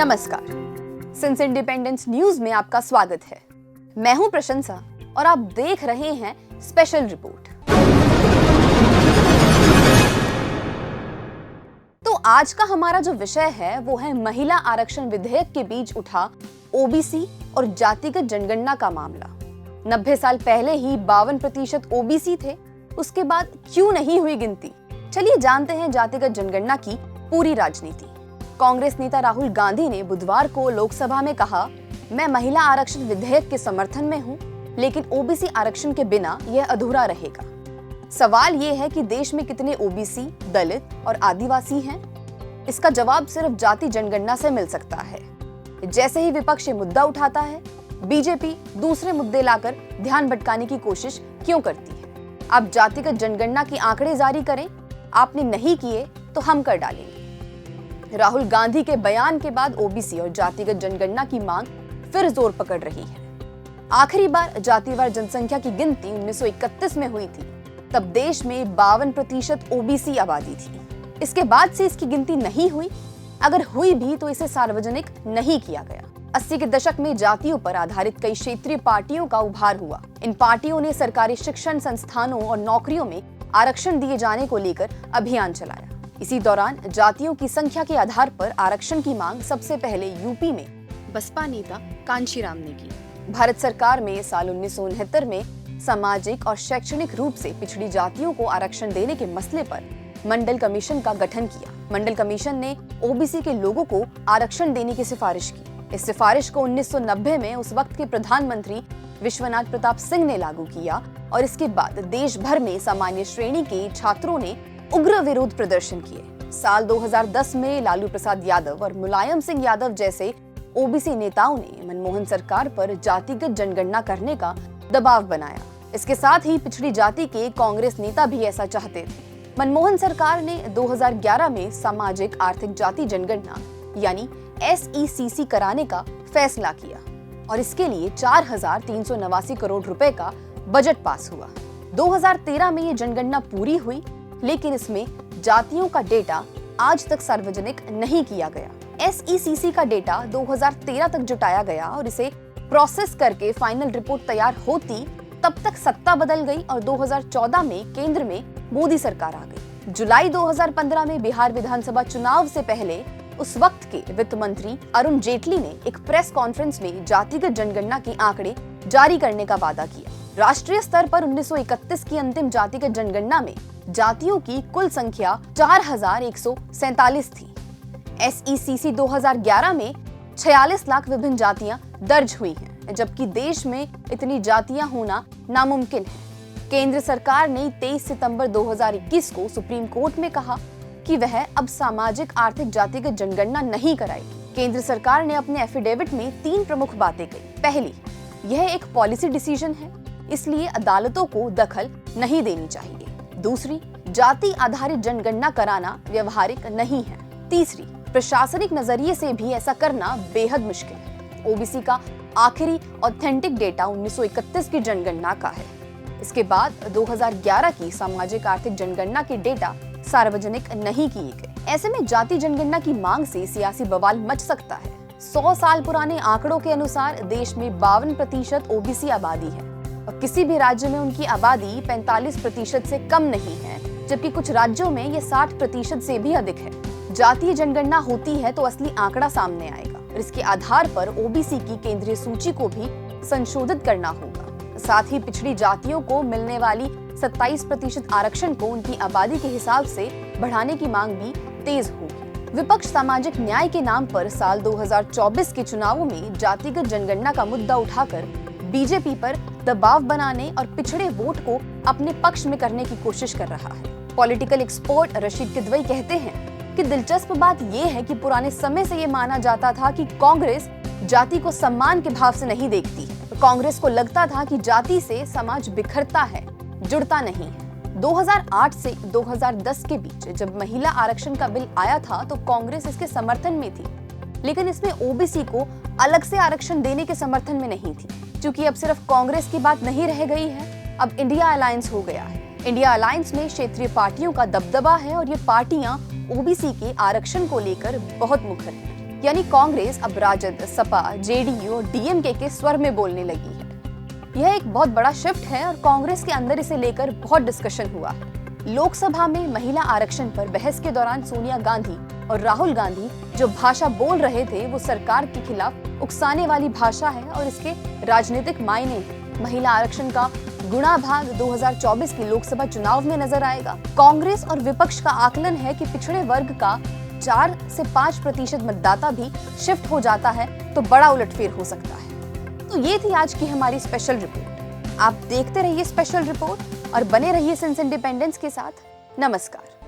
नमस्कार, since independence news में आपका स्वागत है। मैं हूं प्रशंसा और आप देख रहे हैं स्पेशल रिपोर्ट। तो आज का हमारा जो विषय है वो है महिला आरक्षण विधेयक के बीच उठा ओबीसी और जातिगत जनगणना का मामला। 90 साल पहले ही 52% ओबीसी थे, उसके बाद क्यों नहीं हुई गिनती? चलिए जानते हैं जातिगत जनगणना की पूरी राजनीति। कांग्रेस नेता राहुल गांधी ने बुधवार को लोकसभा में कहा, मैं महिला आरक्षण विधेयक के समर्थन में हूं, लेकिन ओबीसी आरक्षण के बिना यह अधूरा रहेगा। सवाल यह है कि देश में कितने ओबीसी, दलित और आदिवासी हैं? इसका जवाब सिर्फ जाति जनगणना से मिल सकता है। जैसे ही विपक्ष ये मुद्दा उठाता है, बीजेपी दूसरे मुद्दे लाकर ध्यान भटकाने की कोशिश क्यों करती है? आप जातिगत जनगणना की आंकड़े जारी करें, आपने नहीं किए तो हम कर डालेंगे। राहुल गांधी के बयान के बाद ओबीसी और जातिगत जनगणना की मांग फिर जोर पकड़ रही है। आखिरी बार जातिवार जनसंख्या की गिनती 1931 में हुई थी, तब देश में 52% ओबीसी आबादी थी। इसके बाद से इसकी गिनती नहीं हुई, अगर हुई भी तो इसे सार्वजनिक नहीं किया गया। 80 के दशक में जातियों पर आधारित कई क्षेत्रीय पार्टियों का उभार हुआ। इन पार्टियों ने सरकारी शिक्षण संस्थानों और नौकरियों में आरक्षण दिए जाने को लेकर अभियान चलाया। इसी दौरान जातियों की संख्या के आधार पर आरक्षण की मांग सबसे पहले यूपी में बसपा नेता कांशीराम ने की। भारत सरकार में साल 1969 में सामाजिक और शैक्षणिक रूप से पिछड़ी जातियों को आरक्षण देने के मसले पर मंडल कमीशन का गठन किया। मंडल कमीशन ने ओबीसी के लोगों को आरक्षण देने की सिफारिश की। इस सिफारिश को 1990 में उस वक्त के प्रधानमंत्री विश्वनाथ प्रताप सिंह ने लागू किया और इसके बाद देश भर में सामान्य श्रेणी के छात्रों ने उग्र विरोध प्रदर्शन किए। साल 2010 में लालू प्रसाद यादव और मुलायम सिंह यादव जैसे ओबीसी नेताओं ने मनमोहन सरकार पर जातिगत जनगणना करने का दबाव बनाया। इसके साथ ही पिछड़ी जाति के कांग्रेस नेता भी ऐसा चाहते थे। मनमोहन सरकार ने 2011 में सामाजिक आर्थिक जाति जनगणना यानी SECC कराने का फैसला किया और इसके लिए 4,389 करोड़ रुपए का बजट पास हुआ। 2013 में ये जनगणना पूरी हुई, लेकिन इसमें जातियों का डेटा आज तक सार्वजनिक नहीं किया गया। SECC का डेटा 2013 तक जुटाया गया और इसे प्रोसेस करके फाइनल रिपोर्ट तैयार होती तब तक सत्ता बदल गई और 2014 में केंद्र में मोदी सरकार आ गई। जुलाई 2015 में बिहार विधानसभा चुनाव से पहले उस वक्त के वित्त मंत्री अरुण जेटली ने एक प्रेस कॉन्फ्रेंस में जातिगत जनगणना के आंकड़े जारी करने का वादा किया। राष्ट्रीय स्तर पर 1931 की अंतिम जातिगत जनगणना में जातियों की कुल संख्या 4,147 थी। SECC 2011 में 46 लाख विभिन्न जातियां दर्ज हुई हैं, जबकि देश में इतनी जातियां होना नामुमकिन है। केंद्र सरकार ने 23 सितंबर 2021 को सुप्रीम कोर्ट में कहा कि वह अब सामाजिक आर्थिक जातिगत जनगणना नहीं कराएगी। केंद्र सरकार ने अपने एफिडेविट में 3 प्रमुख बातें कही। पहली, यह एक पॉलिसी डिसीजन है, इसलिए अदालतों को दखल नहीं देनी चाहिए। दूसरी, जाति आधारित जनगणना कराना व्यवहारिक नहीं है। तीसरी, प्रशासनिक नजरिए से भी ऐसा करना बेहद मुश्किल है। ओबीसी का आखिरी ऑथेंटिक डेटा 1931 की जनगणना का है। इसके बाद 2011 की सामाजिक आर्थिक जनगणना के डेटा सार्वजनिक नहीं किए गए। ऐसे में जाति जनगणना की मांग से सियासी बवाल मच सकता है। 100 साल पुराने आंकड़ों के अनुसार देश में 52% ओबीसी आबादी है और किसी भी राज्य में उनकी आबादी 45% से कम नहीं है, जबकि कुछ राज्यों में ये 60% से भी अधिक है। जातीय जनगणना होती है तो असली आंकड़ा सामने आएगा और इसके आधार पर ओबीसी की केंद्रीय सूची को भी संशोधित करना होगा। साथ ही पिछड़ी जातियों को मिलने वाली 27% आरक्षण को उनकी आबादी के हिसाब से बढ़ाने की मांग भी तेज होगी। विपक्ष सामाजिक न्याय के नाम पर साल 2024 के चुनावों में जातिगत जनगणना का मुद्दा उठाकर बीजेपी पर दबाव बनाने और पिछड़े वोट को अपने पक्ष में करने की कोशिश कर रहा है। पॉलिटिकल एक्सपर्ट रशीद किदवई कहते हैं कि दिलचस्प बात यह है कि पुराने समय से ये माना जाता था कि कांग्रेस जाति को सम्मान के भाव से नहीं देखती। कांग्रेस को लगता था कि जाति से समाज बिखरता है, जुड़ता नहीं है। 2008 से 2010 के बीच जब महिला आरक्षण का बिल आया था तो कांग्रेस इसके समर्थन में थी, लेकिन इसमें ओबीसी को अलग से आरक्षण देने के समर्थन में नहीं थी। क्योंकि अब सिर्फ कांग्रेस की बात नहीं रह गई है, अब इंडिया अलायंस हो गया है। इंडिया अलायंस में क्षेत्रीय पार्टियों का दबदबा है और ये पार्टियां ओबीसी के आरक्षण को लेकर बहुत मुखर हैं। यानी कांग्रेस अब राजद, सपा, जेडीयू और डीएमके के स्वर में बोलने लगी है। यह एक बहुत बड़ा शिफ्ट है और कांग्रेस के अंदर इसे लेकर बहुत डिस्कशन हुआ। लोकसभा में महिला आरक्षण पर बहस के दौरान सोनिया गांधी और राहुल गांधी जो भाषा बोल रहे थे वो सरकार के खिलाफ उकसाने वाली भाषा है और इसके राजनीतिक मायने हैं। महिला आरक्षण का गुणा भाग 2024 के लोकसभा चुनाव में नजर आएगा। कांग्रेस और विपक्ष का आकलन है कि पिछड़े वर्ग का 4 से 5% मतदाता भी शिफ्ट हो जाता है तो बड़ा उलटफेर हो सकता है। तो ये थी आज की हमारी स्पेशल रिपोर्ट। आप देखते रहिए स्पेशल रिपोर्ट और बने रहिए सेंस इंडिपेंडेंस के साथ। नमस्कार।